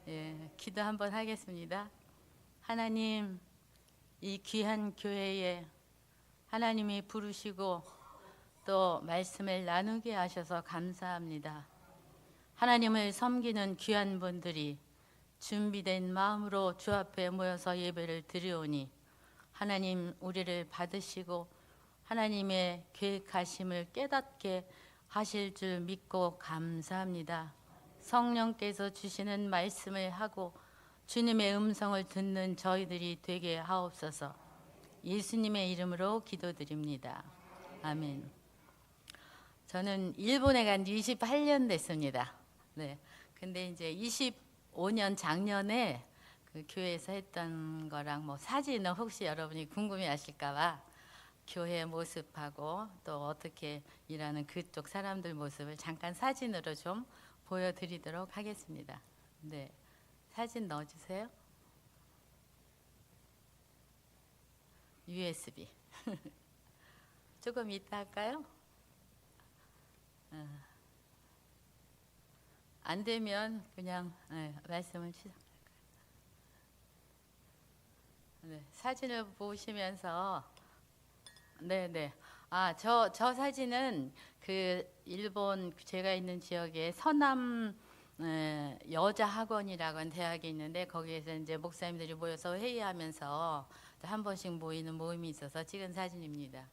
예, 기도 한번 하겠습니다. 하나님, 이 귀한 교회에 하나님이 부르시고 또 말씀을 나누게 하셔서 감사합니다. 하나님을 섬기는 귀한 분들이 준비된 마음으로 주 앞에 모여서 예배를 드리오니 하나님 우리를 받으시고 하나님의 계획하심을 깨닫게 하실 줄 믿고 감사합니다. 성령께서 주시는 말씀을 하고 주님의 음성을 듣는 저희들이 되게 하옵소서. 예수님의 이름으로 기도드립니다. 아멘. 저는 일본에 간 지 28년 됐습니다. 네. 근데 이제 25년 작년에 그 교회에서 했던 거랑 뭐 사진을 혹시 여러분이 궁금해 하실까봐 교회 모습하고 또 어떻게 일하는 그쪽 사람들 모습을 잠깐 사진으로 좀 보여드리도록 하겠습니다. 네. 사진 넣어주세요. USB. 조금 이따 할까요? 안 되면 그냥 말씀을 시작할까요? 네, 사진을 보시면서 네네. 저 사진은 그 일본 제가 있는 지역에 서남 여자 학원이라고 대학이 있는데 거기에서 이제 목사님들이 모여서 회의하면서 한 번씩 모이는 모임이 있어서 찍은 사진입니다.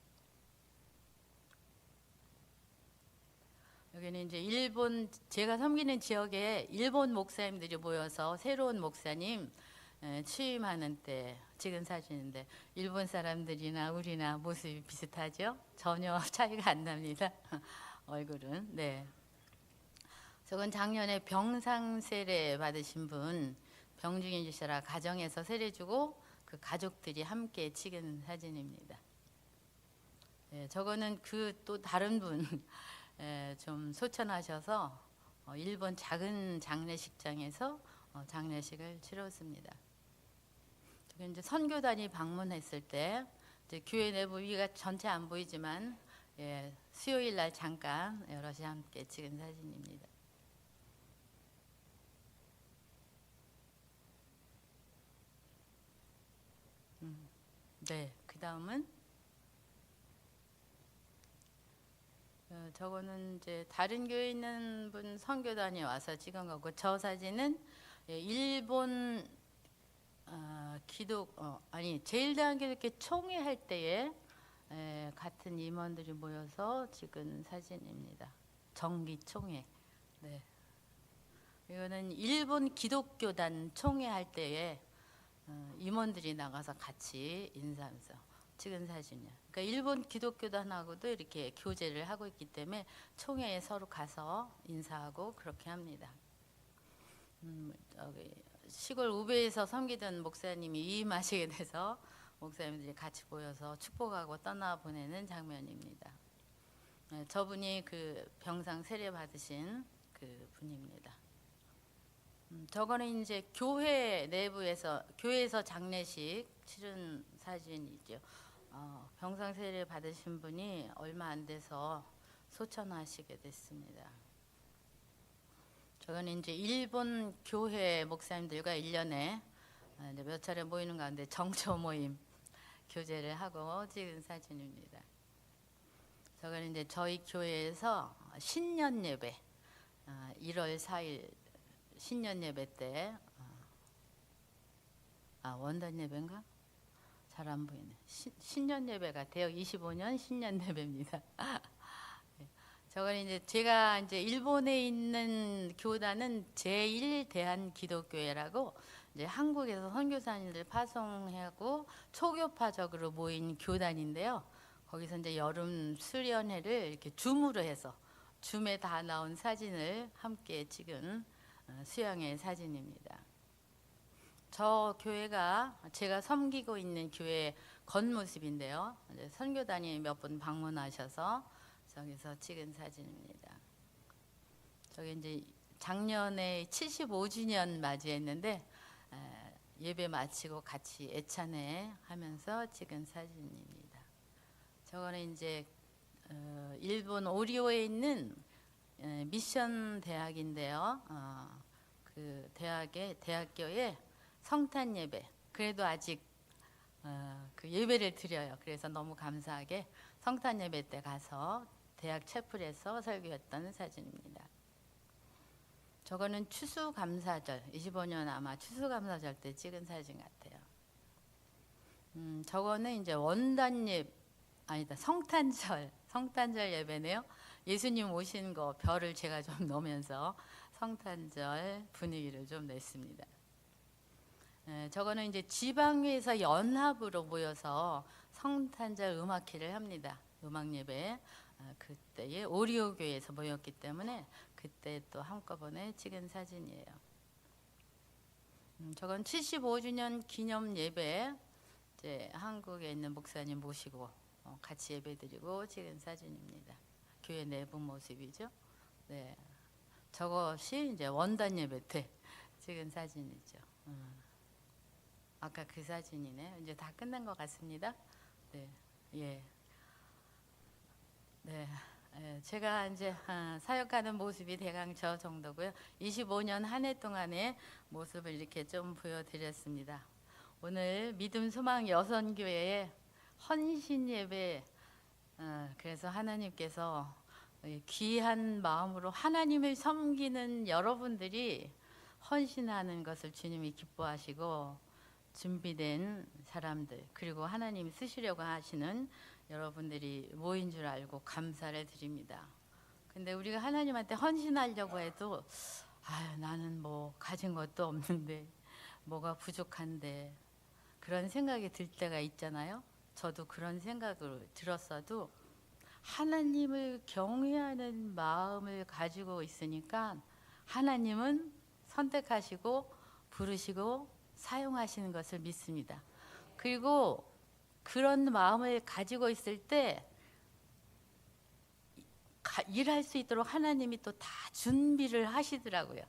여기는 이제 일본 제가 섬기는 지역에 일본 목사님들이 모여서 새로운 목사님 취임하는 때 찍은 사진인데 일본 사람들이나 우리나 모습이 비슷하죠? 전혀 차이가 안 납니다. 얼굴은. 네. 저건 작년에 병상 세례 받으신 분 병중해주시라 가정에서 세례 주고 그 가족들이 함께 찍은 사진입니다. 네, 저거는 그 또 다른 분 좀 소천하셔서 일본 작은 장례식장에서 장례식을 치렀습니다. 저기 이제 선교단이 방문했을 때 이제 교회 내부 위가 전체 안 보이지만 수요일 날 잠깐 여럿이 함께 찍은 사진입니다. 네, 그 다음은 저거는 이제 다른 교회 있는 분 선교단이 와서 찍은 거고 저 사진은 일본 제일대한교회 총회 할 때에 같은 임원들이 모여서 찍은 사진입니다. 정기 총회. 네. 이거는 일본 기독교단 총회 할 때에 임원들이 나가서 같이 인사하면서 찍은 사진이에요. 그러니까 일본 기독교단하고도 이렇게 교제를 하고 있기 때문에 총회에 서로 가서 인사하고 그렇게 합니다. 시골 우베에서 섬기던 목사님이 위임하시게 돼서 목사님들이 같이 모여서 축복하고 떠나보내는 장면입니다. 저분이 그 병상 세례 받으신 그 분입니다. 저거는 이제 교회 내부에서 교회에서 장례식 치른 사진이죠. 병상 세례 받으신 분이 얼마 안 돼서 소천하시게 됐습니다. 저건 이제 일본 교회 목사님들과 1년에 몇 차례 모이는 가운데 정초 모임 교제를 하고 찍은 사진입니다. 저건 이제 저희 교회에서 신년 예배 1월 4일 신년 예배 때 원단 예배인가? 잘 안 보이네. 신년 예배 같아요. 25년 신년 예배입니다. 저건 이제 제가 이제 일본에 있는 교단은 제1대한기독교회라고 이제 한국에서 선교사님들 파송하고 초교파적으로 모인 교단인데요. 거기서 이제 여름 수련회를 이렇게 줌으로 해서 줌에 다 나온 사진을 함께 찍은 수양의 사진입니다. 저 교회가 제가 섬기고 있는 교회 겉모습인데요. 선교단이 몇 분 방문하셔서 저기서 찍은 사진입니다. 저기 이제 작년에 75주년 맞이했는데 예배 마치고 같이 애찬회 하면서 찍은 사진입니다. 저거는 이제 일본 오리오에 있는 미션 대학인데요. 그 대학교에 성탄 예배, 그래도 아직 그 예배를 드려요. 그래서 너무 감사하게 성탄 예배 때 가서 대학 채플에서 설교했던 사진입니다. 저거는 추수감사절, 25년 아마 추수감사절 때 찍은 사진 같아요. 저거는 이제 성탄절 예배네요. 예수님 오신 거 별을 제가 좀 넣으면서 성탄절 분위기를 좀 냈습니다. 저거는 이제 지방회에서 연합으로 모여서 성탄절 음악회를 합니다. 음악 예배. 그때에 오리오 교회에서 모였기 때문에 그때 또 한꺼번에 찍은 사진이에요. 저건 75주년 기념 예배, 이제 한국에 있는 목사님 모시고 같이 예배드리고 찍은 사진입니다. 교회 내부 모습이죠. 네, 저것이 이제 원단 예배 때 찍은 사진이죠. 아까 그 사진이네. 이제 다 끝난 것 같습니다. 네, 예. 네, 제가 이제 사역하는 모습이 대강 저 정도고요. 25년 한 해 동안의 모습을 이렇게 좀 보여드렸습니다. 오늘 믿음 소망 여선교회의 헌신 예배, 그래서 하나님께서 귀한 마음으로 하나님을 섬기는 여러분들이 헌신하는 것을 주님이 기뻐하시고 준비된 사람들, 그리고 하나님이 쓰시려고 하시는 여러분들이 모인 줄 알고 감사를 드립니다. 근데 우리가 하나님한테 헌신하려고 해도 나는 뭐 가진 것도 없는데 뭐가 부족한데 그런 생각이 들 때가 있잖아요. 저도 그런 생각을 들었어도 하나님을 경외하는 마음을 가지고 있으니까 하나님은 선택하시고 부르시고 사용하시는 것을 믿습니다. 그리고 그런 마음을 가지고 있을 때 일할 수 있도록 하나님이 또 다 준비를 하시더라고요.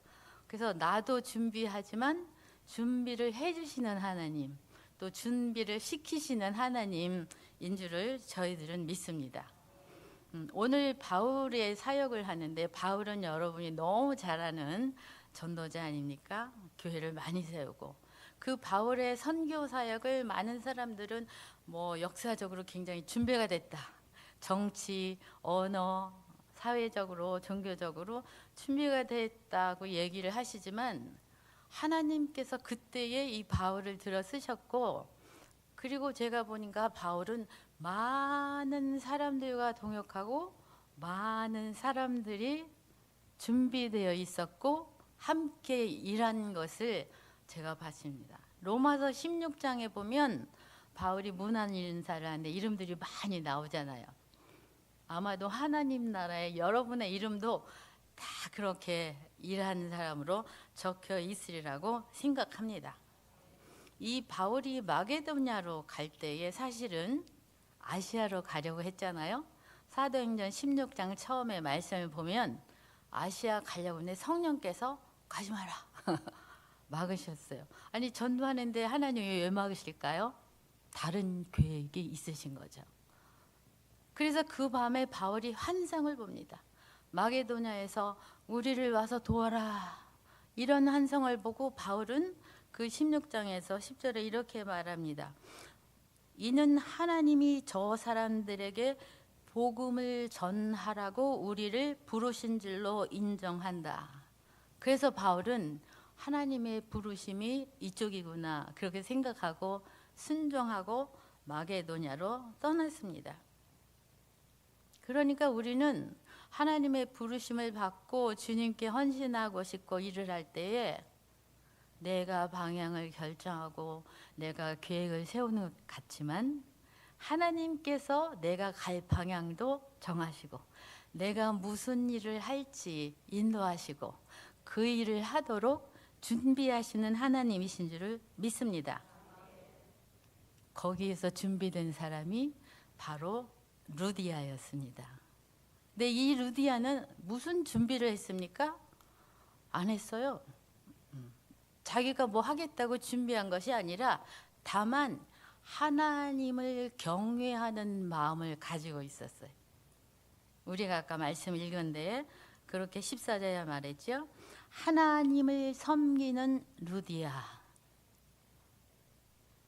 그래서 나도 준비하지만 준비를 해주시는 하나님, 또 준비를 시키시는 하나님인 줄을 저희들은 믿습니다. 오늘 바울의 사역을 하는데, 바울은 여러분이 너무 잘 아는 전도자 아닙니까? 교회를 많이 세우고 그 바울의 선교 사역을 많은 사람들은 뭐 역사적으로 굉장히 준비가 됐다, 정치, 언어, 사회적으로, 종교적으로 준비가 됐다고 얘기를 하시지만 하나님께서 그때에 이 바울을 들어 쓰셨고, 그리고 제가 보니까 바울은 많은 사람들과 동역하고 많은 사람들이 준비되어 있었고 함께 일한 것을 제가 봤습니다. 로마서 16장에 보면 바울이 문안 인사를 하는데 이름들이 많이 나오잖아요. 아마도 하나님 나라에 여러분의 이름도 다 그렇게 일하는 사람으로 적혀 있으리라고 생각합니다. 이 바울이 마게도냐로 갈 때에 사실은 아시아로 가려고 했잖아요. 사도행전 16장 처음에 말씀을 보면 아시아 가려고 했는데 성령께서 가지 마라 막으셨어요. 아니, 전도하는데 하나님이 왜 막으실까요? 다른 계획이 있으신 거죠. 그래서 그 밤에 바울이 환상을 봅니다. 마게도냐에서 우리를 와서 도와라, 이런 환상을 보고 바울은 그 16장에서 10절에 이렇게 말합니다. 이는 하나님이 저 사람들에게 복음을 전하라고 우리를 부르신 줄로 인정한다. 그래서 바울은 하나님의 부르심이 이쪽이구나 그렇게 생각하고 순종하고 마게도냐로 떠났습니다. 그러니까 우리는 하나님의 부르심을 받고 주님께 헌신하고 싶고 일을 할 때에 내가 방향을 결정하고 내가 계획을 세우는 것 같지만 하나님께서 내가 갈 방향도 정하시고 내가 무슨 일을 할지 인도하시고 그 일을 하도록 준비하시는 하나님이신 줄을 믿습니다. 거기에서 준비된 사람이 바로 루디아였습니다. 근데 이 루디아는 무슨 준비를 했습니까? 안 했어요. 자기가 뭐 하겠다고 준비한 것이 아니라 다만 하나님을 경외하는 마음을 가지고 있었어요. 우리가 아까 말씀 읽은 데에 그렇게 14절에 말했죠. 하나님을 섬기는 루디아.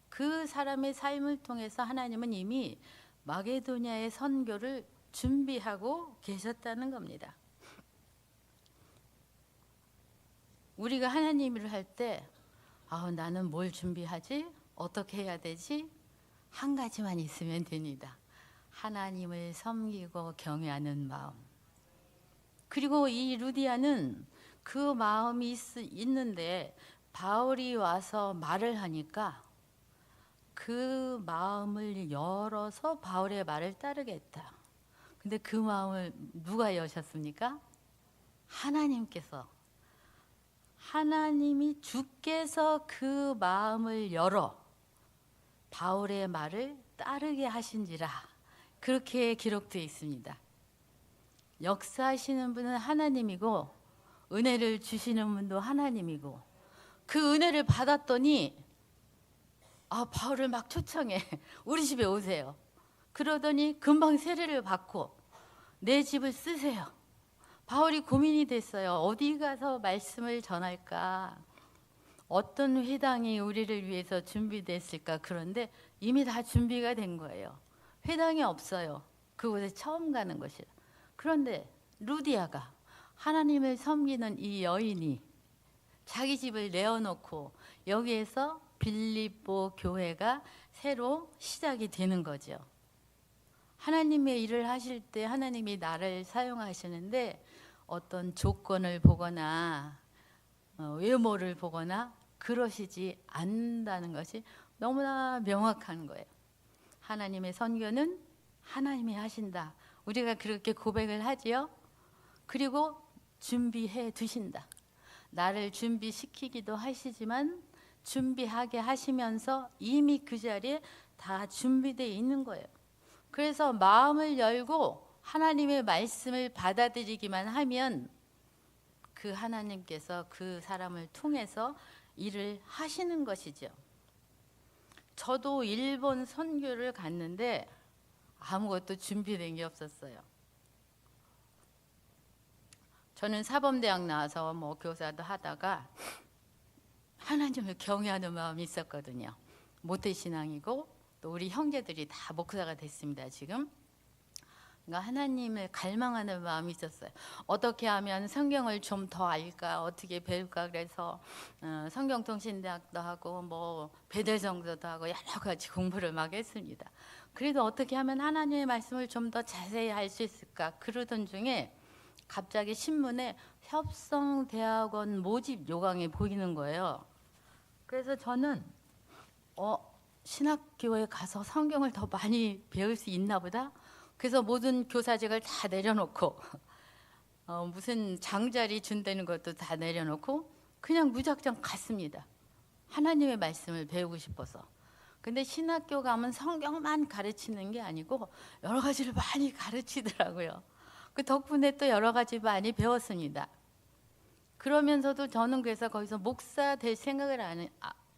그 사람의 삶을 통해서 하나님은 이미 마게도냐의 선교를 준비하고 계셨다는 겁니다. 우리가 하나님 일을 할 때 나는 뭘 준비하지? 어떻게 해야 되지? 한 가지만 있으면 됩니다. 하나님을 섬기고 경외하는 마음. 그리고 이 루디아는 그 마음이 있는데 바울이 와서 말을 하니까 그 마음을 열어서 바울의 말을 따르겠다. 근데 그 마음을 누가 여셨습니까? 하나님께서. 하나님이 주께서 그 마음을 열어 바울의 말을 따르게 하신지라. 그렇게 기록되어 있습니다. 역사하시는 분은 하나님이고 은혜를 주시는 분도 하나님이고, 그 은혜를 받았더니 바울을 막 초청해. 우리 집에 오세요. 그러더니 금방 세례를 받고 내 집을 쓰세요. 바울이 고민이 됐어요. 어디 가서 말씀을 전할까? 어떤 회당이 우리를 위해서 준비됐을까? 그런데 이미 다 준비가 된 거예요. 회당이 없어요. 그곳에 처음 가는 것이라. 그런데 루디아가, 하나님을 섬기는 이 여인이 자기 집을 내어놓고 여기에서 빌립보 교회가 새로 시작이 되는 거죠. 하나님의 일을 하실 때 하나님이 나를 사용하시는데 어떤 조건을 보거나 외모를 보거나 그러시지 않는다는 것이 너무나 명확한 거예요. 하나님의 선교는 하나님이 하신다. 우리가 그렇게 고백을 하지요. 그리고 준비해 두신다. 나를 준비시키기도 하시지만 준비하게 하시면서 이미 그 자리에 다 준비되어 있는 거예요. 그래서 마음을 열고 하나님의 말씀을 받아들이기만 하면 그 하나님께서 그 사람을 통해서 일을 하시는 것이죠. 저도 일본 선교를 갔는데 아무것도 준비된 게 없었어요. 저는 사범대학 나와서 교사도 하다가 하나님을 경외하는 마음이 있었거든요. 모태신앙이고 또 우리 형제들이 다 목사가 됐습니다. 지금. 그러니까 하나님을 갈망하는 마음이 있었어요. 어떻게 하면 성경을 좀 더 알까? 어떻게 배울까? 그래서 성경통신대학도 하고 베델성서도 하고 여러 가지 공부를 막 했습니다. 그래도 어떻게 하면 하나님의 말씀을 좀 더 자세히 알 수 있을까? 그러던 중에 갑자기 신문에 협성대학원 모집 요강이 보이는 거예요. 그래서 저는 신학교에 가서 성경을 더 많이 배울 수 있나 보다. 그래서 모든 교사직을 다 내려놓고 무슨 장자리 준다는 것도 다 내려놓고 그냥 무작정 갔습니다. 하나님의 말씀을 배우고 싶어서. 근데 신학교 가면 성경만 가르치는 게 아니고 여러 가지를 많이 가르치더라고요. 그 덕분에 또 여러 가지 많이 배웠습니다. 그러면서도 저는 그래서 거기서 목사 될 생각을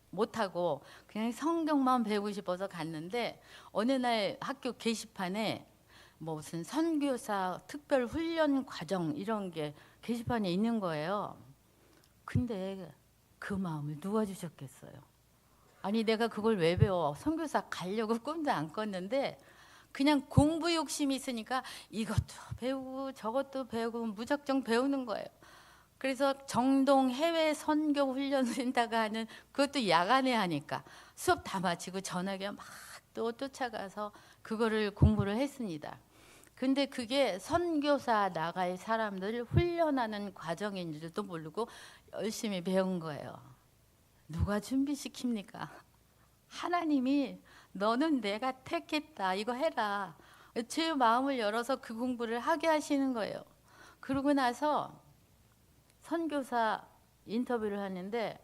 못하고 그냥 성경만 배우고 싶어서 갔는데 어느 날 학교 게시판에 무슨 선교사 특별 훈련 과정 이런 게 게시판에 있는 거예요. 근데 그 마음을 누가 주셨겠어요? 아니 내가 그걸 왜 배워? 선교사 가려고 꿈도 안 꿨는데 그냥 공부 욕심이 있으니까 이것도 배우고 저것도 배우고 무작정 배우는 거예요. 그래서 정동 해외 선교 훈련 된다고 하는 그것도 야간에 하니까 수업 다 마치고 저녁에 막 또 쫓아가서 그거를 공부를 했습니다. 근데 그게 선교사 나갈 사람들을 훈련하는 과정인 줄도 모르고 열심히 배운 거예요. 누가 준비시킵니까? 하나님이 너는 내가 택했다. 이거 해라. 제 마음을 열어서 그 공부를 하게 하시는 거예요. 그러고 나서 선교사 인터뷰를 하는데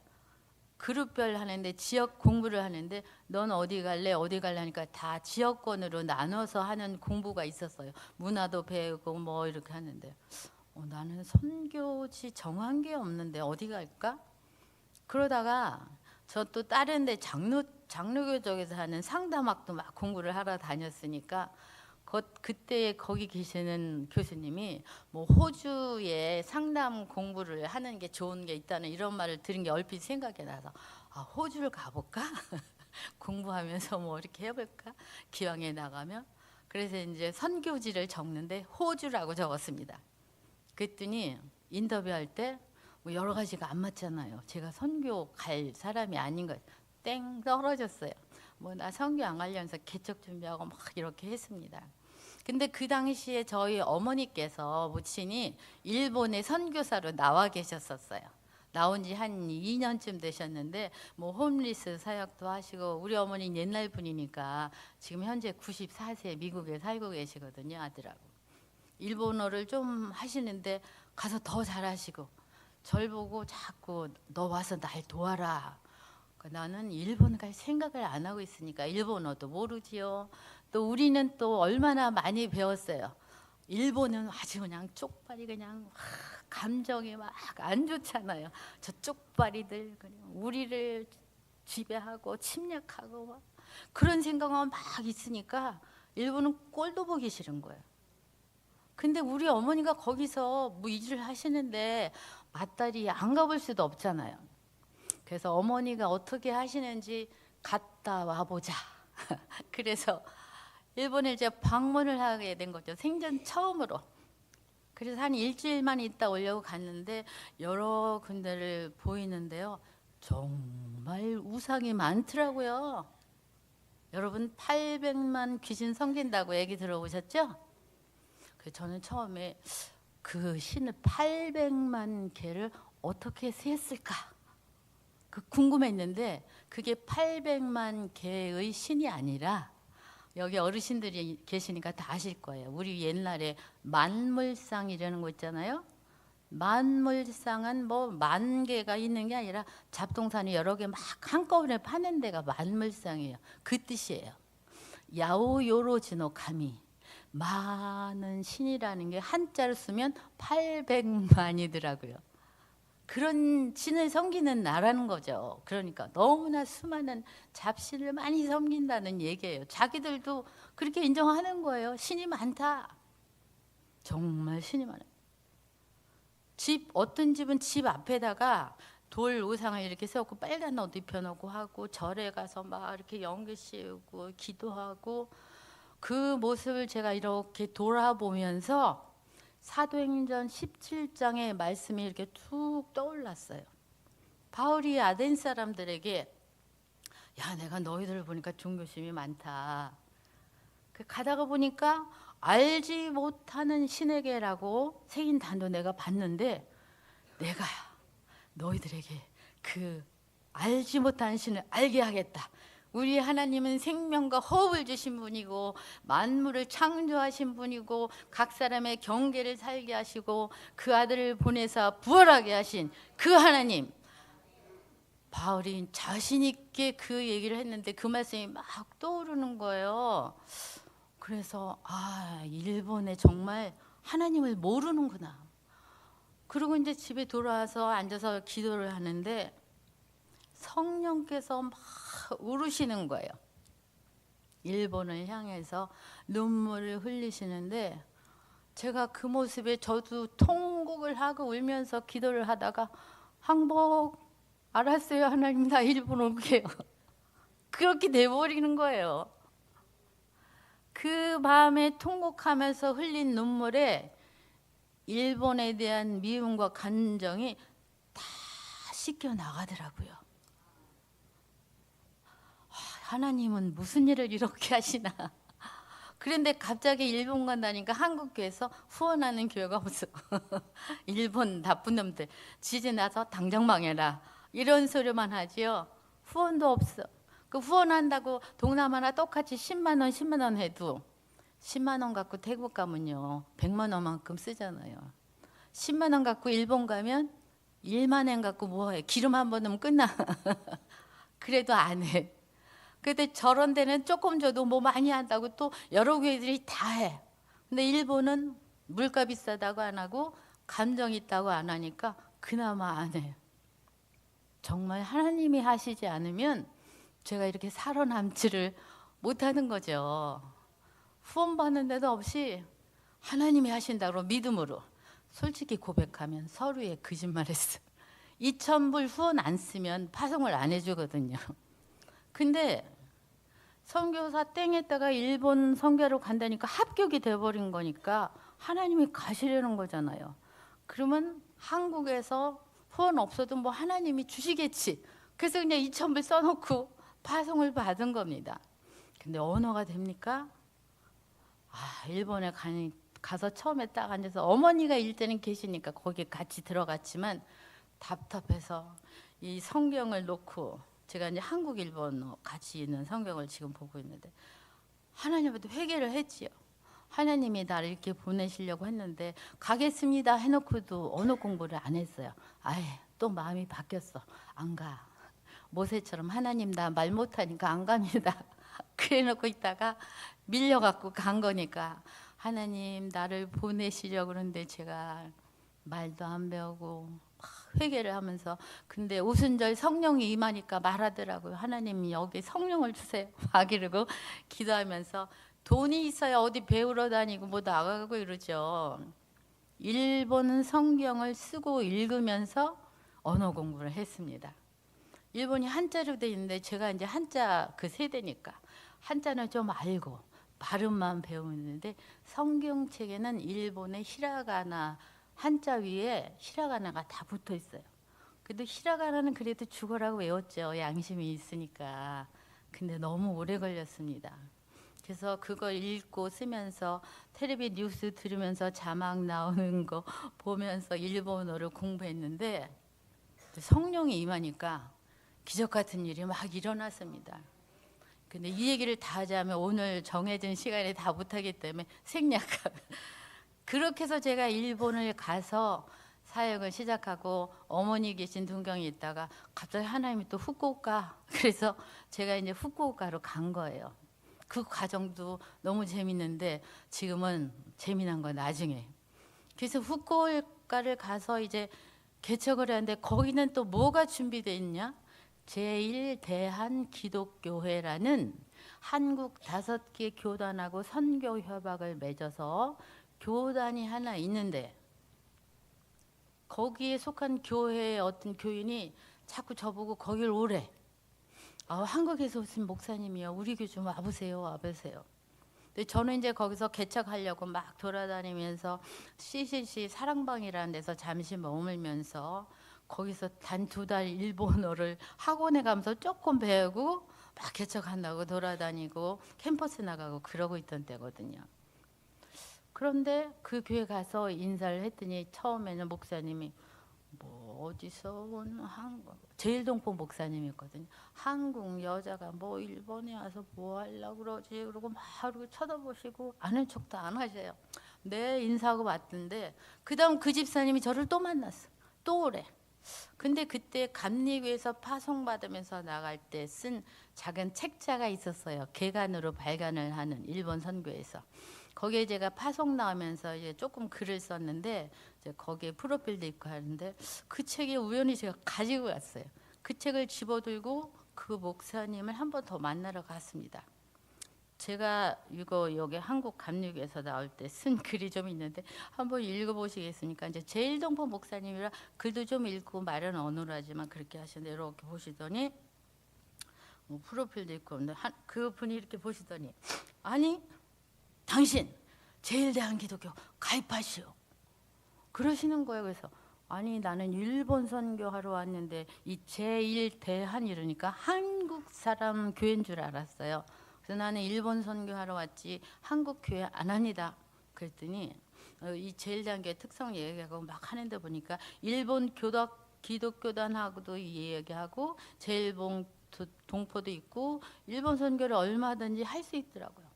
그룹별 하는데 지역 공부를 하는데 넌 어디 갈래? 어디 갈래? 하니까 다 지역권으로 나눠서 하는 공부가 있었어요. 문화도 배우고 이렇게 하는데 나는 선교지 정한 게 없는데 어디 갈까? 그러다가 저 또 다른 데 장로교 쪽에서 하는 상담학도 막 공부를 하러 다녔으니까 그때 거기 계시는 교수님이 뭐 호주에 상담 공부를 하는 게 좋은 게 있다는 이런 말을 들은 게 얼핏 생각이 나서 아, 호주를 가볼까? 공부하면서 뭐 이렇게 해볼까? 기왕에 나가면. 그래서 이제 선교지를 적는데 호주라고 적었습니다. 그랬더니 인터뷰할 때 뭐 여러 가지가 안 맞잖아요. 제가 선교 갈 사람이 아닌 거 땡 떨어졌어요. 뭐 나 선교 안 가려면서 개척 준비하고 막 이렇게 했습니다. 근데 그 당시에 저희 어머니께서 모친이 일본의 선교사로 나와 계셨었어요. 나온 지 한 2년쯤 되셨는데 뭐 홈리스 사역도 하시고 우리 어머니는 옛날 분이니까 지금 현재 94세 미국에 살고 계시거든요. 아들하고. 일본어를 좀 하시는데 가서 더 잘하시고 절 보고 자꾸 너 와서 날 도와라. 나는 일본 갈 생각을 안 하고 있으니까 일본어도 모르지요. 또 우리는 또 얼마나 많이 배웠어요. 일본은 아주 그냥 쪽발이 그냥 감정이 막 안 좋잖아요. 저 쪽발이들 그냥 우리를 지배하고 침략하고 막 그런 생각만 막 있으니까 일본은 꼴도 보기 싫은 거예요. 근데 우리 어머니가 거기서 뭐 일을 하시는데 맞다리 안 가볼 수도 없잖아요. 그래서 어머니가 어떻게 하시는지 갔다 와보자. 그래서 일본에 이제 방문을 하게 된 거죠. 생전 처음으로. 그래서 한 일주일만 있다 오려고 갔는데 여러 군데를 보이는데요. 정말 우상이 많더라고요. 여러분 800만 귀신 섬긴다고 얘기 들어보셨죠? 그래서 저는 처음에 그 신을 800만 개를 어떻게 셌을까? 궁금했는데 그게 800만 개의 신이 아니라 여기 어르신들이 계시니까 다 아실 거예요. 우리 옛날에 만물상이라는 거 있잖아요. 만물상은 뭐 만 개가 있는 게 아니라 잡동사니 여러 개 막 한꺼번에 파는 데가 만물상이에요. 그 뜻이에요. 야오요로즈노 가미. 많은 신이라는 게 한자로 쓰면 800만이더라고요. 그런 신을 섬기는 나라는 거죠. 그러니까 너무나 수많은 잡신을 많이 섬긴다는 얘기예요. 자기들도 그렇게 인정하는 거예요. 신이 많다. 정말 신이 많아요. 어떤 집은 집 앞에다가 돌 우상을 이렇게 세우고 빨간 옷 입혀놓고 하고 절에 가서 막 이렇게 연기 씌우고 기도하고 그 모습을 제가 이렇게 돌아보면서 사도행전 17장의 말씀이 이렇게 툭 떠올랐어요. 바울이 아덴 사람들에게 야 내가 너희들을 보니까 종교심이 많다. 가다가 보니까 알지 못하는 신에게라고 새긴 단도 내가 봤는데 내가 너희들에게 그 알지 못하는 신을 알게 하겠다. 우리 하나님은 생명과 호흡을 주신 분이고 만물을 창조하신 분이고 각 사람의 경계를 살게 하시고 그 아들을 보내사 부활하게 하신 그 하나님. 바울이 자신 있게 그 얘기를 했는데 그 말씀이 막 떠오르는 거예요. 그래서 일본에 정말 하나님을 모르는구나. 그리고 이제 집에 돌아와서 앉아서 기도를 하는데 성령께서 막 우르시는 거예요. 일본을 향해서 눈물을 흘리시는데 제가 그 모습에 저도 통곡을 하고 울면서 기도를 하다가 항복 알았어요 하나님 나 일본 올게요. 그렇게 돼버리는 거예요. 그 밤에 통곡하면서 흘린 눈물에 일본에 대한 미움과 감정이 다 씻겨 나가더라고요. 하나님은 무슨 일을 이렇게 하시나. 그런데 갑자기 일본 간다니까 한국교회에서 후원하는 교회가 없어. 일본 나쁜 놈들 지지 나서 당장 망해라 이런 소리만 하지요. 후원도 없어. 그 후원한다고 동남아나 똑같이 10만 원 10만 원 해도 10만 원 갖고 태국 가면요 100만 원만큼 쓰잖아요. 10만 원 갖고 일본 가면 1만 원 갖고 뭐해. 기름 한 번 넣으면 끝나. 그래도 안 해. 근데 저런 데는 조금 줘도 뭐 많이 한다고 또 여러 교회들이 다 해. 근데 일본은 물가 비싸다고 안 하고 감정 있다고 안 하니까 그나마 안 해요. 정말 하나님이 하시지 않으면 제가 이렇게 살아남지를 못하는 거죠. 후원 받는 데도 없이 하나님이 하신다고 믿음으로 솔직히 고백하면 서류에 거짓말했어요. 2,000불 후원 안 쓰면 파송을 안 해주거든요. 근데 선교사 땡했다가 일본 선교로 간다니까 합격이 돼버린 거니까 하나님이 가시려는 거잖아요. 그러면 한국에서 후원 없어도 뭐 하나님이 주시겠지. 그래서 그냥 2,000불 써놓고 파송을 받은 겁니다. 근데 언어가 됩니까? 일본에 가서 처음에 딱 앉아서 어머니가 일대는 계시니까 거기에 같이 들어갔지만 답답해서 이 성경을 놓고 제가 이제 한국 일본어 같이 있는 성경을 지금 보고 있는데 하나님한테 회개를 했지요. 하나님이 나를 이렇게 보내시려고 했는데 가겠습니다 해놓고도 언어 공부를 안 했어요. 아예 또 마음이 바뀌었어. 안 가. 모세처럼 하나님 나 말 못하니까 안 갑니다. 그래 놓고 있다가 밀려갖고 간 거니까 하나님 나를 보내시려고 그러는데 제가 말도 안 배우고 회개를 하면서 근데 오순절 성령이 임하니까 말하더라고요. 하나님 여기 성령을 주세요. 막 이러고 기도하면서 돈이 있어야 어디 배우러 다니고 뭐 나가고 이러죠. 일본 성경을 쓰고 읽으면서 언어 공부를 했습니다. 일본이 한자로 돼 있는데 제가 이제 한자 그 세대니까 한자는 좀 알고 발음만 배우는데 성경책에는 일본의 히라가나 한자 위에 히라가나가 다 붙어 있어요. 근데 히라가나는 그래도 죽어라고 외웠죠. 양심이 있으니까. 근데 너무 오래 걸렸습니다. 그래서 그걸 읽고 쓰면서 텔레비 뉴스 들으면서 자막 나오는 거 보면서 일본어를 공부했는데 성령이 임하니까 기적 같은 일이 막 일어났습니다. 근데 이 얘기를 다 하자면 오늘 정해진 시간에 다 못하기 때문에 생략하고 그렇게 해서 제가 일본을 가서 사역을 시작하고 어머니 계신 동경에 있다가 갑자기 하나님이 또 후쿠오카 그래서 제가 이제 후쿠오카로 간 거예요. 그 과정도 너무 재밌는데 지금은 재미난 건 나중에. 그래서 후쿠오카를 가서 이제 개척을 하는데 거기는 또 뭐가 준비되어 있냐? 제1대한기독교회라는 한국 5개 교단하고 선교 협약을 맺어서 교단이 하나 있는데 거기에 속한 교회의 어떤 교인이 자꾸 저보고 거길 오래. 한국에서 오신 목사님이요. 우리 교회 좀 와보세요. 와보세요. 근데 저는 이제 거기서 개척하려고 막 돌아다니면서 CCC 사랑방이라는 데서 잠시 머물면서 거기서 단 2달 일본어를 학원에 가면서 조금 배우고 막 개척한다고 돌아다니고 캠퍼스 나가고 그러고 있던 때거든요. 그런데 그 교회 가서 인사를 했더니 처음에는 목사님이 뭐 어디서 온 제일동포 목사님이었거든요. 한국 여자가 뭐 일본에 와서 뭐 하려고 그러지 그러고 막 그러고 쳐다보시고 아는 척도 안 하셔요. 네 인사하고 왔던데 그 다음 그 집사님이 저를 또 만났어. 또 오래. 근데 그때 감리교에서 파송받으면서 나갈 때 쓴 작은 책자가 있었어요. 개간으로 발간을 하는 일본 선교에서. 거기에 제가 파송 나오면서 이제 조금 글을 썼는데 이제 거기에 프로필도 있고 하는데 그 책이 우연히 제가 가지고 왔어요. 그 책을 집어들고 그 목사님을 한 번 더 만나러 갔습니다. 제가 이거 여기 한국 감리교에서 나올 때 쓴 글이 좀 있는데 한번 읽어보시겠습니까? 이제 제일동포 목사님이라 글도 좀 읽고 말은 어눌하지만 그렇게 하시는데 이렇게 보시더니 뭐 프로필도 있고 그 분이 이렇게 보시더니 아니 당신 제일대한기독교 가입하시오 그러시는 거예요. 그래서 아니 나는 일본 선교하러 왔는데 이 제1대한 이러니까 한국 사람 교회인 줄 알았어요. 그래서 나는 일본 선교하러 왔지 한국 교회 안 합니다. 그랬더니 이 제일대한교회 특성 얘기하고 막 하는데 보니까 일본 기독교단하고도 얘기하고 제일본 동포도 있고 일본 선교를 얼마든지 할 수 있더라고요.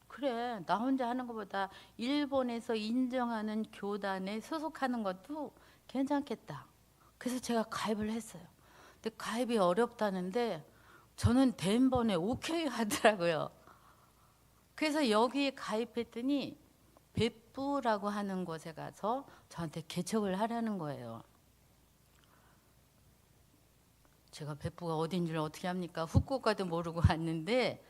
그래 나 혼자 하는 것보다 일본에서 인정하는 교단에 소속하는 것도 괜찮겠다. 그래서 제가 가입을 했어요. 근데 가입이 어렵다는데 저는 대번에 오케이 하더라고요. 그래서 여기에 가입했더니別府라고 하는 곳에 가서 저한테 개척을 하라는 거예요. 제가別府가 어딘 줄 어떻게 합니까? 후쿠오카도 모르고 왔는데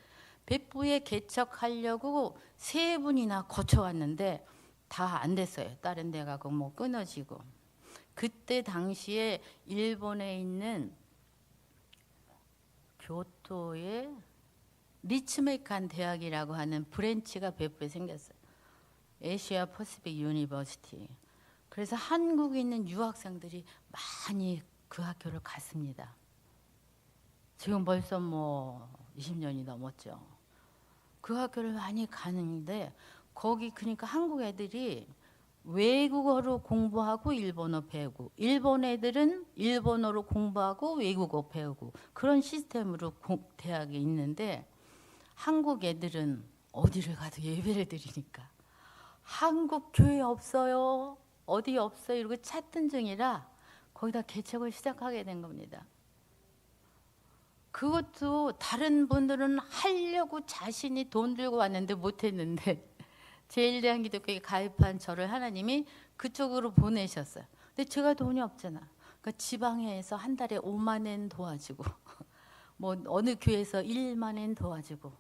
別부에 개척하려고 3분이나 거쳐왔는데 다 안 됐어요. 다른 데 가고 뭐 끊어지고. 그때 당시에 일본에 있는 교토의 리츠메칸 대학이라고 하는 브랜치가別부에 생겼어요. 에시아 퍼시픽 유니버시티. 그래서 한국에 있는 유학생들이 많이 그 학교를 갔습니다. 지금 벌써 뭐 20년이 넘었죠. 그 학교를 많이 가는데 거기 그러니까 한국 애들이 외국어로 공부하고 일본어 배우고 일본 애들은 일본어로 공부하고 외국어 배우고 그런 시스템으로 대학에 있는데 한국 애들은 어디를 가도 예배를 드리니까 한국 교회 없어요. 어디 없어요. 이러고 찾던 중이라 거기다 개척을 시작하게 된 겁니다. 그것도 다른 분들은 하려고 자신이 돈 들고 왔는데 못했는데 제1대한기독교에 가입한 저를 하나님이 그쪽으로 보내셨어요. 근데 제가 돈이 없잖아. 그러니까 지방에서 한 달에 5만 엔 도와주고 뭐 어느 교회에서 1만 엔 도와주고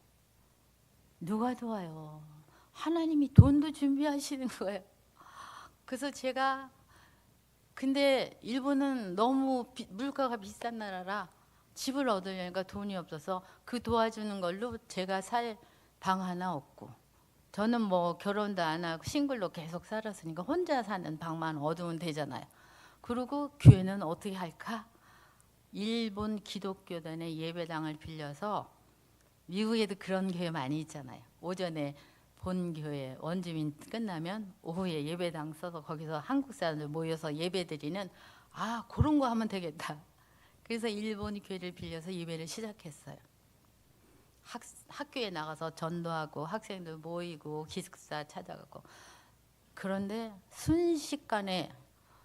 누가 도와요? 하나님이 돈도 준비하시는 거예요. 그래서 제가 근데 일본은 너무 물가가 비싼 나라라 집을 얻으려니까 돈이 없어서 그 도와주는 걸로 제가 살 방 하나 없고 저는 뭐 결혼도 안 하고 싱글로 계속 살았으니까 혼자 사는 방만 얻으면 되잖아요. 그리고 교회는 어떻게 할까? 일본 기독교단의 예배당을 빌려서 미국에도 그런 교회 많이 있잖아요. 오전에 본교회 원주민 끝나면 오후에 예배당 써서 거기서 한국 사람들 모여서 예배드리는 그런 거 하면 되겠다. 그래서 일본 교회를 빌려서 예배를 시작했어요. 학교에 나가서 전도하고 학생들 모이고 기숙사 찾아가고 그런데 순식간에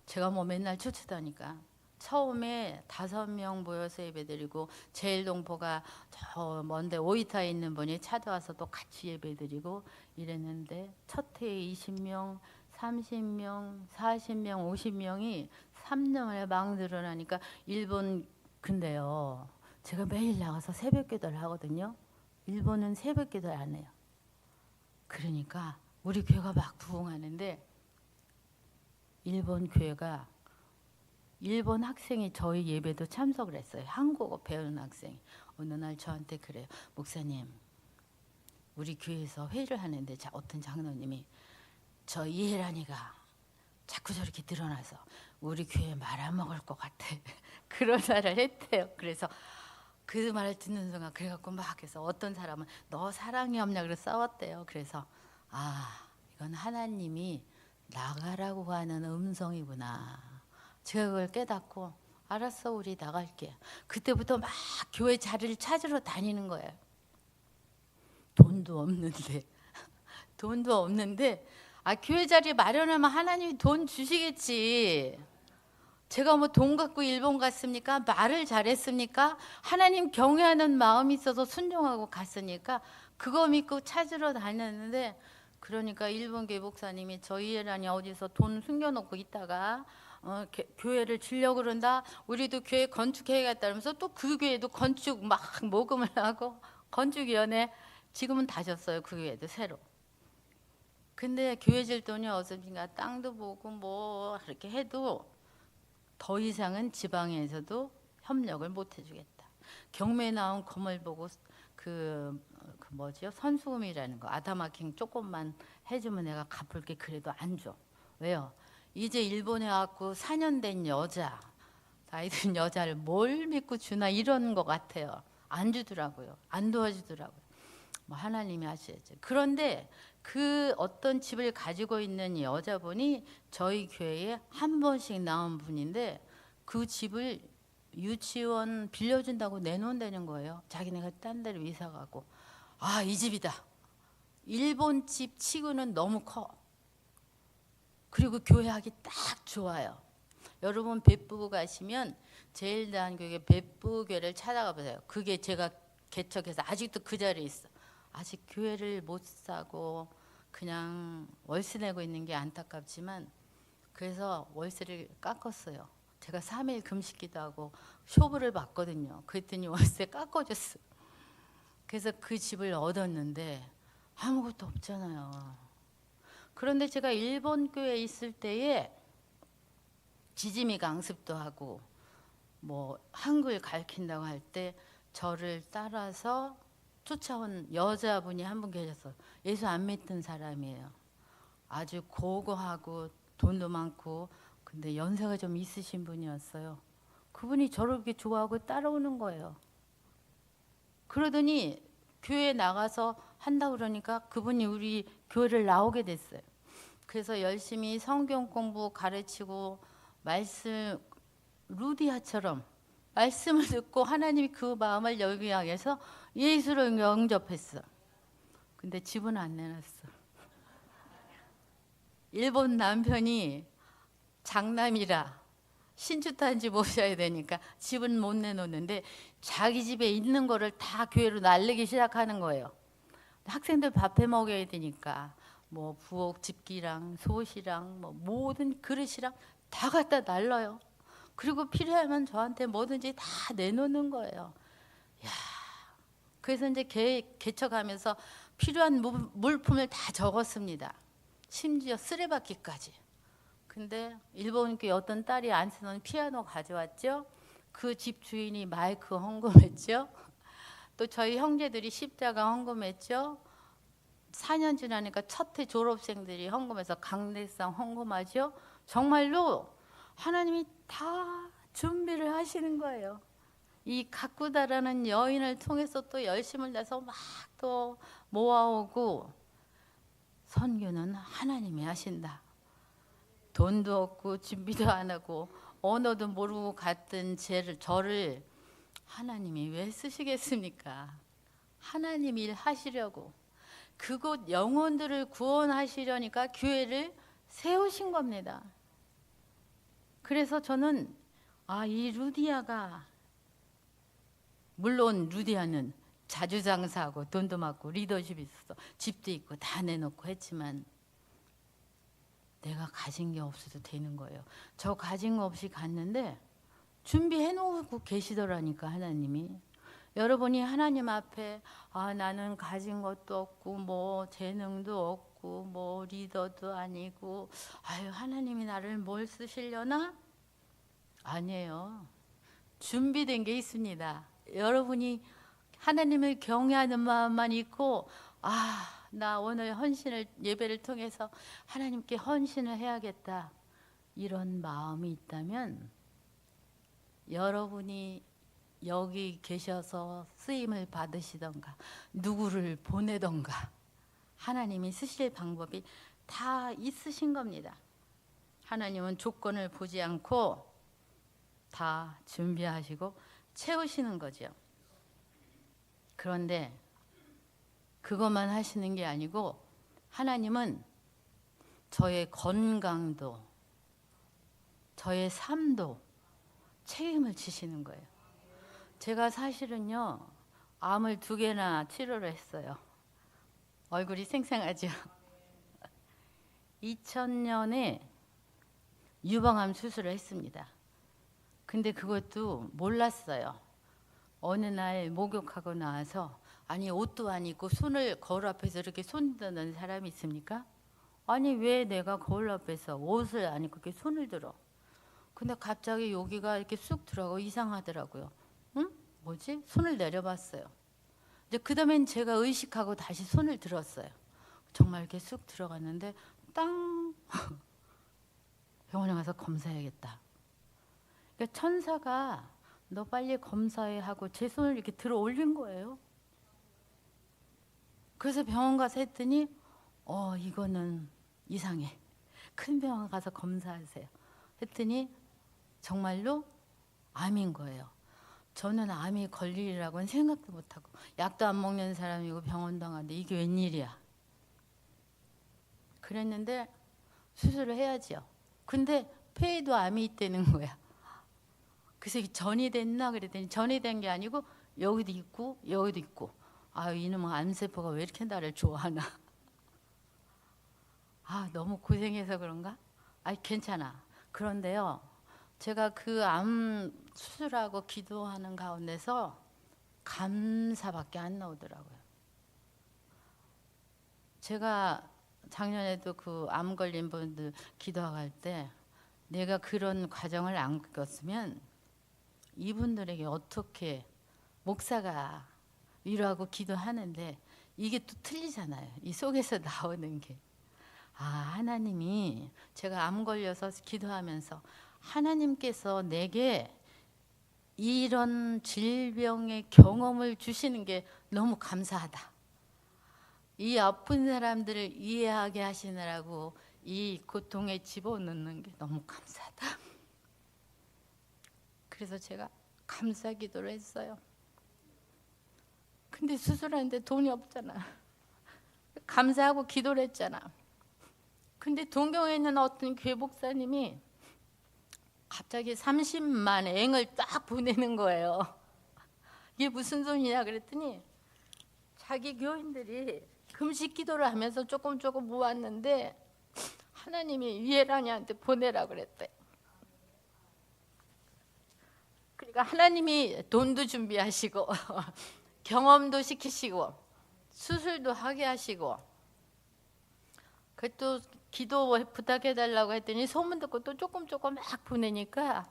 제가 뭐 맨날 쫓아다니까 처음에 5명 모여서 예배드리고 제일동포가 저 먼데 오이타에 있는 분이 찾아와서 또 같이 예배드리고 이랬는데 첫 해에 20명, 30명, 40명, 50명이 3년 만에 막 늘어나니까 일본 근데요. 제가 매일 나가서 새벽기도를 하거든요. 일본은 새벽기도를 안 해요. 그러니까 우리 교회가 막 부흥하는데 일본 교회가 일본 학생이 저희 예배도 참석을 했어요. 한국어 배우는 학생이. 어느 날 저한테 그래요. 목사님, 우리 교회에서 회의를 하는데 어떤 장로님이 저 이혜란이가 자꾸 저렇게 드러나서 우리 교회 말아먹을 것 같아. 그런 말을 했대요. 그래서 그 말을 듣는 순간 그래갖고 막 해서 어떤 사람은 너 사랑이 없냐 그래서 싸웠대요. 그래서 이건 하나님이 나가라고 하는 음성이구나. 제가 그걸 깨닫고 알았어 우리 나갈게. 그때부터 막 교회 자리를 찾으러 다니는 거예요. 돈도 없는데 교회 자리 마련하면 하나님이 돈 주시겠지. 제가 뭐 돈 갖고 일본 갔습니까? 말을 잘했습니까? 하나님 경외하는 마음이 있어서 순종하고 갔으니까 그거 믿고 찾으러 다녔는데 그러니까 일본 교회 목사님이 저희 애란이 어디서 돈 숨겨놓고 있다가 교회를 지려고 그런다. 우리도 교회 건축해야겠다면서 또 그 교회도 건축 막 모금을 하고 건축위원회 지금은 다셨어요. 그 교회도 새로. 근데 교회 질 돈이 없으니까 땅도 보고 뭐 그렇게 해도 더 이상은 지방에서도 협력을 못 해주겠다. 경매에 나온 건물 보고 그 뭐지요? 선수금이라는 거 아다마킹 조금만 해주면 내가 갚을게. 그래도 안 줘. 왜요? 이제 일본에 와갖고 4년 된 여자, 나이 든 여자를 뭘 믿고 주나 이런 것 같아요. 안 주더라고요. 안 도와주더라고요. 뭐 하나님이 하셔야죠. 그런데 그 어떤 집을 가지고 있는 여자분이 저희 교회에 한 번씩 나온 분인데 그 집을 유치원 빌려준다고 내놓는다는 거예요. 자기네가 딴 데로 이사 가고. 이 집이다. 일본 집 치고는 너무 커. 그리고 교회하기 딱 좋아요. 여러분別部 가시면 제일대한교회別부교회를 찾아가 보세요. 그게 제가 개척해서 아직도 그 자리에 있어. 아직 교회를 못 사고 그냥 월세 내고 있는 게 안타깝지만 그래서 월세를 깎았어요. 제가 3일 금식기도 하고 쇼부를 받거든요. 그랬더니 월세 깎아줬어. 그래서 그 집을 얻었는데 아무것도 없잖아요. 그런데 제가 일본 교회에 있을 때에 지짐이 강습도 하고 뭐 한글 가르친다고 할 때 저를 따라서 쫓아온 여자분이 한 분 계셨어요. 예수 안 믿던 사람이에요. 아주 고고하고 돈도 많고 근데 연세가 좀 있으신 분이었어요. 그분이 저를 그렇게 좋아하고 따라오는 거예요. 그러더니 교회 나가서 한다고 그러니까 그분이 우리 교회를 나오게 됐어요. 그래서 열심히 성경 공부 가르치고 말씀 루디아처럼 말씀을 듣고 하나님이 그 마음을 열기 위해서 예수를 영접했어. 근데 집은 안 내놨어. 일본 남편이 장남이라 신주탄지 모셔야 되니까 집은 못 내놓는데 자기 집에 있는 거를 다 교회로 날리기 시작하는 거예요. 학생들 밥해 먹여야 되니까 뭐 부엌 집기랑 솥이랑 뭐 모든 그릇이랑 다 갖다 날려요. 그리고 필요하면 저한테 뭐든지 다 내놓는 거예요. 야, 그래서 이제 개척하면서 필요한 물품을 다 적었습니다. 심지어 쓰레받기까지. 근데 일본 교회 어떤 딸이 안 쓰는 피아노 가져왔죠. 그 집 주인이 마이크 헌금했죠. 또 저희 형제들이 십자가 헌금했죠. 4년 지나니까 첫 해 졸업생들이 헌금해서 강대상 헌금하죠. 정말로 하나님이 다 준비를 하시는 거예요. 이 가꾸다라는 여인을 통해서 또 열심을 내서 막 또 모아오고 선교는 하나님이 하신다. 돈도 없고 준비도 안 하고 언어도 모르고 갔던 저를 하나님이 왜 쓰시겠습니까? 하나님 일 하시려고 그곳 영혼들을 구원하시려니까 교회를 세우신 겁니다. 그래서 저는 이 루디아가 물론 루디아는 자주 장사하고 돈도 많고 리더십이 있어서 집도 있고 다 내놓고 했지만 내가 가진 게 없어도 되는 거예요. 저 가진 거 없이 갔는데 준비해 놓고 계시더라니까 하나님이. 여러분이 하나님 앞에 나는 가진 것도 없고 뭐 재능도 없고 뭐 리더도 아니고 하나님이 나를 뭘 쓰시려나? 아니에요. 준비된 게 있습니다. 여러분이 하나님을 경외하는 마음만 있고 나 오늘 헌신을 예배를 통해서 하나님께 헌신을 해야겠다 이런 마음이 있다면 여러분이 여기 계셔서 쓰임을 받으시던가 누구를 보내던가 하나님이 쓰실 방법이 다 있으신 겁니다. 하나님은 조건을 보지 않고 다 준비하시고 채우시는 거죠. 그런데 그것만 하시는 게 아니고 하나님은 저의 건강도 저의 삶도 책임을 지시는 거예요. 제가 사실은요 암을 2개나 치료를 했어요. 얼굴이 생생하죠. 2000년에 유방암 수술을 했습니다. 근데 그것도 몰랐어요. 어느 날 목욕하고 나와서 옷도 안 입고 손을 거울 앞에서 이렇게 손드는 사람이 있습니까? 왜 내가 거울 앞에서 옷을 안 입고 이렇게 손을 들어? 근데 갑자기 여기가 이렇게 쑥 들어가고 이상하더라고요. 응? 뭐지? 손을 내려봤어요. 이제 그 다음엔 제가 의식하고 다시 손을 들었어요. 정말 이렇게 쑥 들어갔는데 땅! 병원에 가서 검사해야겠다. 그러니까 천사가 너 빨리 검사해 하고 제 손을 이렇게 들어 올린 거예요. 그래서 병원 가서 했더니 이거는 이상해. 큰 병원 가서 검사하세요. 했더니 정말로 암인 거예요. 저는 암이 걸리리라고는 생각도 못하고 약도 안 먹는 사람이고 병원도 안 가는데 이게 웬일이야. 그랬는데 수술을 해야죠. 근데 폐에도 암이 있다는 거야. 그래서 전이 됐나 그랬더니 전이 된 게 아니고 여기도 있고 여기도 있고 이놈은 암세포가 왜 이렇게 나를 좋아하나. 너무 고생해서 그런가? 괜찮아. 그런데요 제가 그 암 수술하고 기도하는 가운데서 감사밖에 안 나오더라고요. 제가 작년에도 그 암 걸린 분들 기도하고 할 때 내가 그런 과정을 안 겪었으면 이분들에게 어떻게 목사가 위로하고 기도하는데 이게 또 틀리잖아요. 이 속에서 나오는 게. 아, 하나님이 제가 암 걸려서 기도하면서 하나님께서 내게 이런 질병의 경험을 주시는 게 너무 감사하다. 이 아픈 사람들을 이해하게 하시느라고 이 고통에 집어넣는 게 너무 감사하다. 그래서 제가 감사 기도를 했어요. 근데 수술하는데 돈이 없잖아. 감사하고 기도를 했잖아. 근데 동경에 있는 어떤 교회 목사님이 갑자기 30만 앵을 딱 보내는 거예요. 이게 무슨 소리냐 그랬더니 자기 교인들이 금식 기도를 하면서 조금 모았는데 하나님이 위에라니한테 보내라 그랬대. 그러니까 하나님이 돈도 준비하시고 경험도 시키시고 수술도 하게 하시고 또 기도 부탁해달라고 했더니 소문 듣고 또 조금 막 보내니까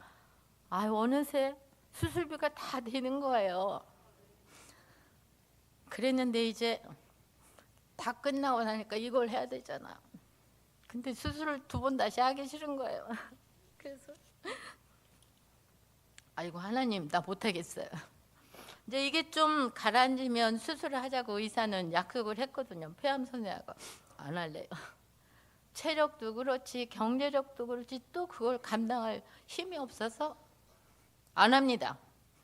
어느새 수술비가 다 되는 거예요. 그랬는데 이제 다 끝나고 나니까 이걸 해야 되잖아. 근데 수술을 2번 다시 하기 싫은 거예요. 그래서 아이고 하나님 나 못하겠어요. 이제 이게 좀 가라앉으면 수술을 하자고 의사는 약속을 했거든요. 폐암 선생하고 안 할래요. 체력도 그렇지 경제력도 그렇지 또 그걸 감당할 힘이 없어서 안 합니다.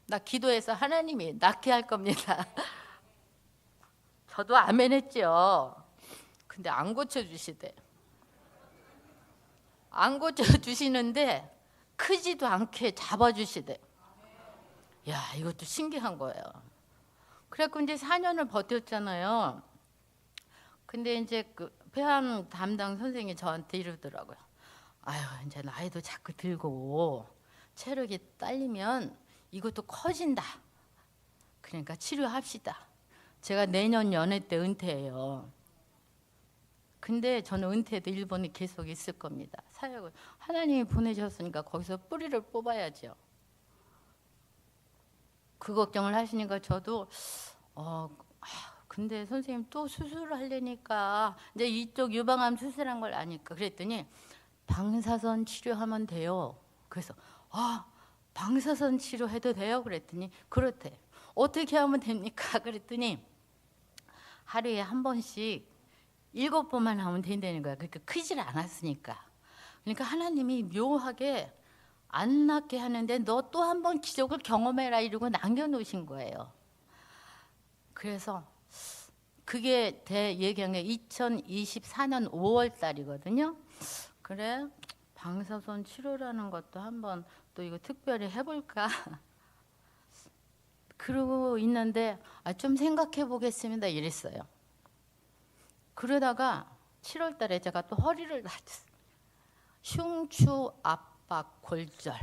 나 기도해서 하나님이 낫게 할 겁니다. 저도 아멘 했죠. 근데 안 고쳐주시대. 안 고쳐주시는데 크지도 않게 잡아주시대. 야, 이것도 신기한 거예요. 그래갖고 이제 4년을 버텼잖아요. 근데 이제 그 폐암 담당 선생님이 저한테 이러더라고요. 아유, 이제 나이도 자꾸 들고 체력이 딸리면 이것도 커진다. 그러니까 치료합시다. 제가 내년 연애 때 은퇴해요. 근데 저는 은퇴해도 일본에 계속 있을 겁니다. 사역을 하나님이 보내셨으니까 거기서 뿌리를 뽑아야죠. 그 걱정을 하시니까 저도 근데 선생님 또 수술을 하려니까 이제 이쪽 유방암 수술한 걸 아니까 그랬더니 방사선 치료하면 돼요. 그래서 방사선 치료해도 돼요? 그랬더니 그렇대. 어떻게 하면 됩니까? 그랬더니 하루에 한 번씩 7번만 하면 된다는 거야. 그러니까 크질 않았으니까. 그러니까 하나님이 묘하게 안 낫게 하는데 너 또 한 번 기적을 경험해라 이러고 남겨놓으신 거예요. 그래서 그게 얘기한 게 2024년 5월 달이거든요. 그래 방사선 치료라는 것도 한번 또 이거 특별히 해볼까 그러고 있는데 좀 생각해 보겠습니다 이랬어요. 그러다가 7월 달에 제가 또 허리를 다쳤어요. 흉추 압박 골절.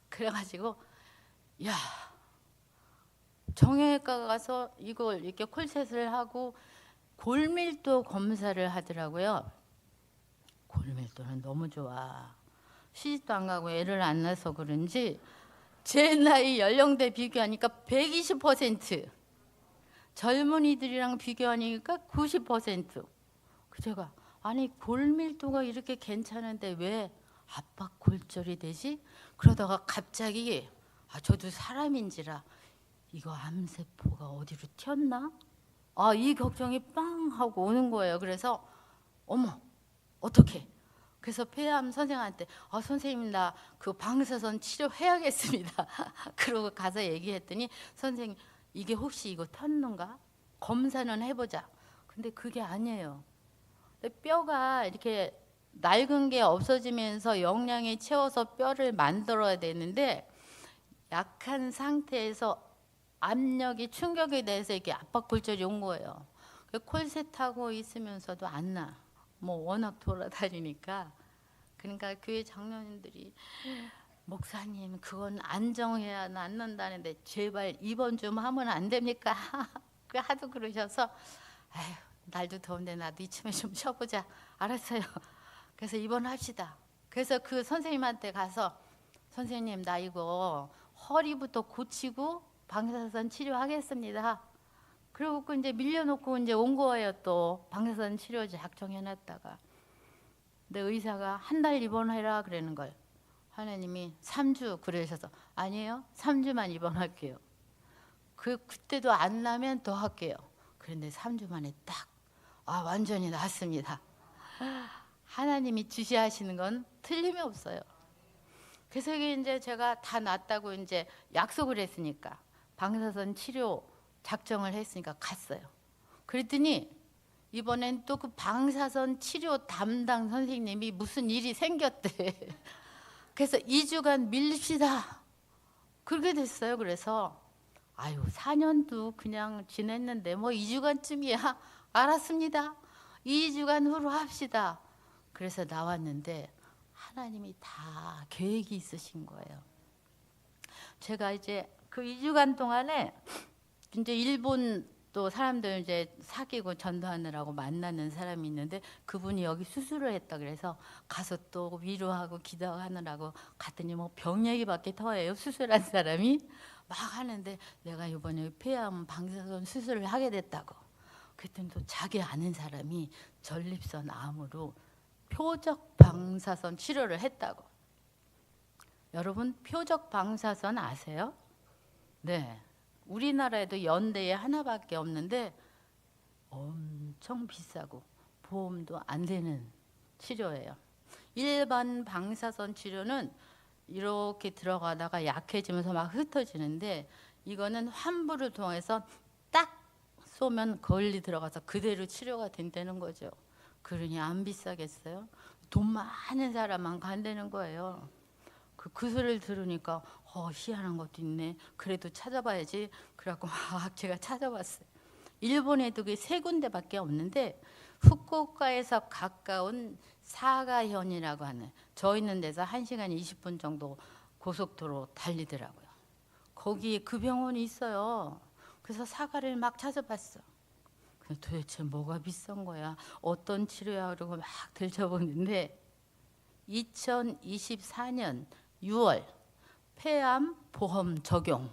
그래가지고 야 정형외과 가서 이걸 이렇게 콜셋을 하고 골밀도 검사를 하더라고요. 골밀도는 너무 좋아. 시집도 안 가고 애를 안 낳아서 그런지 제 나이 연령대 비교하니까 120%, 젊은이들이랑 비교하니까 90%. 제가 아니 골밀도가 이렇게 괜찮은데 왜 압박 골절이 되지? 그러다가 갑자기 저도 사람인지라 이거 암세포가 어디로 튀었나? 이 걱정이 빵 하고 오는 거예요. 그래서 어머 어떻게? 그래서 폐암 선생한테 선생님 나 그 방사선 치료해야겠습니다. 그러고 가서 얘기했더니 선생님 이게 혹시 이거 텄는가? 검사는 해보자. 근데 그게 아니에요. 뼈가 이렇게 낡은 게 없어지면서 영양이 채워서 뼈를 만들어야 되는데 약한 상태에서 압력이 충격에 대해서 이렇게 압박 골절이 온 거예요. 콜셋하고 있으면서도 안 나. 뭐 워낙 돌아다니니까. 그러니까 교회 장로님들이 목사님 그건 안정해야 낫는다는데 제발 입원 좀 하면 안 됩니까? 하도 그러셔서 아휴 날도 더운데 나도 이참에 좀 쉬어보자. 알았어요. 그래서 입원합시다. 그래서 그 선생님한테 가서 선생님 나 이거 허리부터 고치고 방사선 치료하겠습니다. 그리고 이제 밀려놓고 이제 온 거예요. 또 방사선 치료 작정해놨다가 근데 의사가 한 달 입원해라 그러는 걸 하나님이 3주 그러셔서 아니에요 3주만 입원할게요. 그때도 안 나면 더 할게요. 그런데 3주 만에 딱 완전히 낫습니다. 하나님이 지시하시는 건 틀림이 없어요. 그래서 이제 제가 다 낫다고 이제 약속을 했으니까 방사선 치료 작정을 했으니까 갔어요. 그랬더니 이번엔 또 그 방사선 치료 담당 선생님이 무슨 일이 생겼대. 그래서 2주간 밀립시다. 그렇게 됐어요. 그래서 아유 4년도 그냥 지냈는데 뭐 2주간쯤이야. 알았습니다. 2주간 후로 합시다. 그래서 나왔는데 하나님이 다 계획이 있으신 거예요. 제가 이제 그 2주간 동안에 이제 일본 또 사람들 이제 사귀고 전도하느라고 만나는 사람이 있는데 그분이 여기 수술을 했다 그래서 가서 또 위로하고 기도하느라고 갔더니 뭐 병 얘기밖에 더해요. 수술한 사람이 막 하는데 내가 이번에 폐암 방사선 수술을 하게 됐다고. 그랬더니 또 자기 아는 사람이 전립선 암으로 표적 방사선 치료를 했다고. 여러분 표적 방사선 아세요? 네. 우리나라에도 연대에 하나밖에 없는데 엄청 비싸고 보험도 안 되는 치료예요. 일반 방사선 치료는 이렇게 들어가다가 약해지면서 막 흩어지는데 이거는 환부를 통해서 딱 쏘면 거울이 들어가서 그대로 치료가 된다는 거죠. 그러니 안 비싸겠어요? 돈 많은 사람만 간다는 거예요. 그 소리를 들으니까 희한한 것도 있네. 그래도 찾아봐야지. 그래갖고 막 제가 찾아봤어요. 일본에도 그 3군데밖에 없는데 후쿠오카에서 가까운 사가현이라고 하는 저 있는 데서 1시간 20분 정도 고속도로 달리더라고요. 거기에 그 병원이 있어요. 그래서 사가를 막 찾아봤어. 도대체 뭐가 비싼 거야? 어떤 치료야? 그러고 막 들춰보는데 2024년 6월 폐암 보험 적용.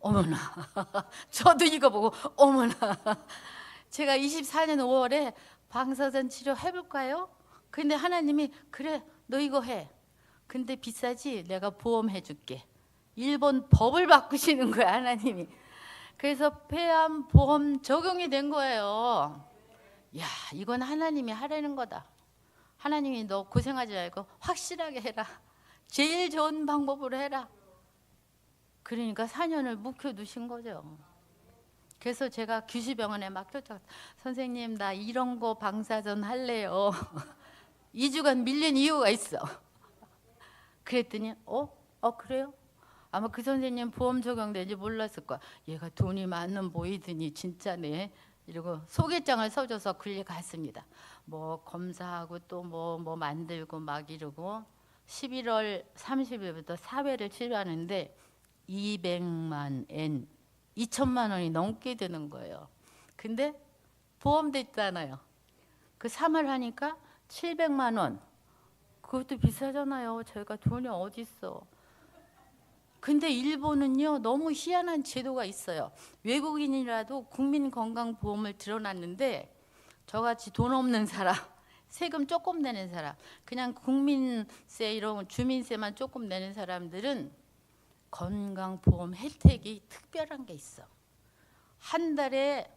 어머나 저도 이거 보고 어머나 제가 24년 5월에 방사선 치료 해볼까요? 근데 하나님이 그래 너 이거 해. 근데 비싸지? 내가 보험 해줄게. 일본 법을 바꾸시는 거야 하나님이. 그래서 폐암 보험 적용이 된 거예요. 야 이건 하나님이 하라는 거다. 하나님이 너 고생하지 말고 확실하게 해라. 제일 좋은 방법으로 해라. 그러니까 4년을 묵혀두신 거죠. 그래서 제가 규시병원에 막 쫓아갔어요. 선생님 나 이런 거 방사선 할래요. 2주간 밀린 이유가 있어. 그랬더니 그래요? 아마 그 선생님 보험 적용된지 몰랐을 거야. 얘가 돈이 많은 보이더니 진짜네. 이러고 소개장을 써줘서 그리 갔습니다. 뭐 검사하고 또 뭐 만들고 막 이러고 11월 30일부터 4회를 치료하는데 200만 엔, 2천만 원이 넘게 드는 거예요. 근데 보험도 있잖아요. 그 3월 하니까 700만 원. 그것도 비싸잖아요. 저희가 돈이 어디 있어. 근데 일본은요 너무 희한한 제도가 있어요. 외국인이라도 국민건강보험을 들어놨는데 저같이 돈 없는 사람, 세금 조금 내는 사람, 그냥 국민세 이런 주민세만 조금 내는 사람들은 건강보험 혜택이 특별한 게 있어. 한 달에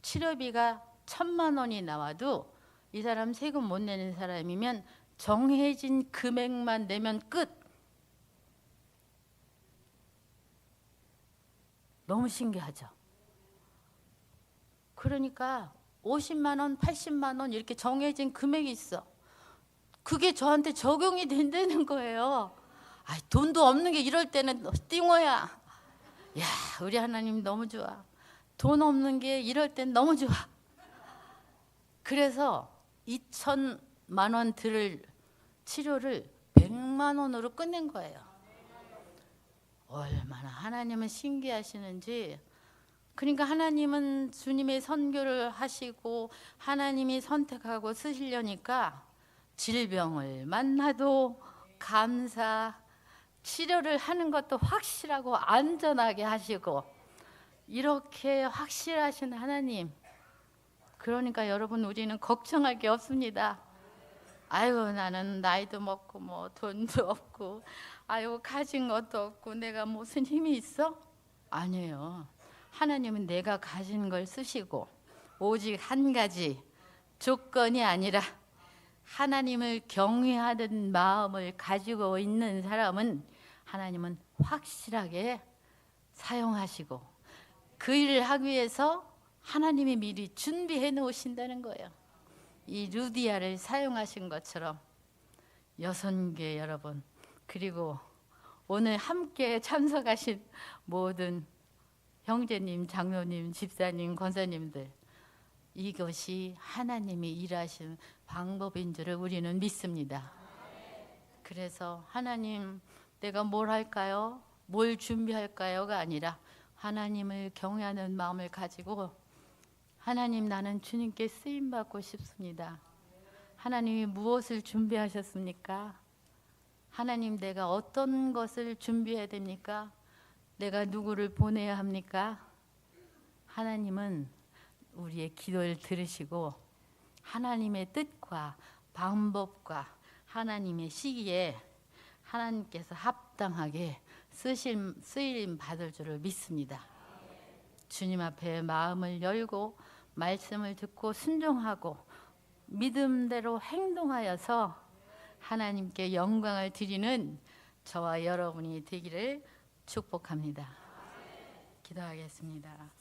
치료비가 1,000만 원이 나와도 이 사람 세금 못 내는 사람이면 정해진 금액만 내면 끝. 너무 신기하죠. 그러니까 50만 원, 80만 원 이렇게 정해진 금액이 있어. 그게 저한테 적용이 된다는 거예요. 돈도 없는 게 이럴 때는 띵어야. 야, 우리 하나님 너무 좋아. 돈 없는 게 이럴 땐 너무 좋아. 그래서 2천만 원 들을 치료를 100만 원으로 끝낸 거예요. 얼마나 하나님은 신기하시는지. 그러니까 하나님은 주님의 선교를 하시고 하나님이 선택하고 쓰시려니까 질병을 만나도 감사, 치료를 하는 것도 확실하고 안전하게 하시고, 이렇게 확실하신 하나님. 그러니까 여러분, 우리는 걱정할 게 없습니다. 아유, 나는 나이도 먹고 뭐 돈도 없고, 아유, 가진 것도 없고 내가 무슨 힘이 있어? 아니에요. 하나님은 내가 가진 걸 쓰시고, 오직 한 가지 조건이 아니라 하나님을 경외하는 마음을 가지고 있는 사람은 하나님은 확실하게 사용하시고, 그 일을 하기 위해서 하나님이 미리 준비해 놓으신다는 거예요. 이 루디아를 사용하신 것처럼 여선교회 여러분, 그리고 오늘 함께 참석하신 모든 형제님, 장로님, 집사님, 권사님들, 이것이 하나님이 일하신 방법인 줄을 우리는 믿습니다. 그래서 하나님, 내가 뭘 할까요? 뭘 준비할까요?가 아니라 하나님을 경외하는 마음을 가지고, 하나님, 나는 주님께 쓰임받고 싶습니다. 하나님이 무엇을 준비하셨습니까? 하나님, 내가 어떤 것을 준비해야 됩니까? 내가 누구를 보내야 합니까? 하나님은 우리의 기도를 들으시고 하나님의 뜻과 방법과 하나님의 시기에 하나님께서 합당하게 쓰임 받을 줄을 믿습니다. 주님 앞에 마음을 열고 말씀을 듣고 순종하고 믿음대로 행동하여서 하나님께 영광을 드리는 저와 여러분이 되기를 축복합니다. 기도하겠습니다.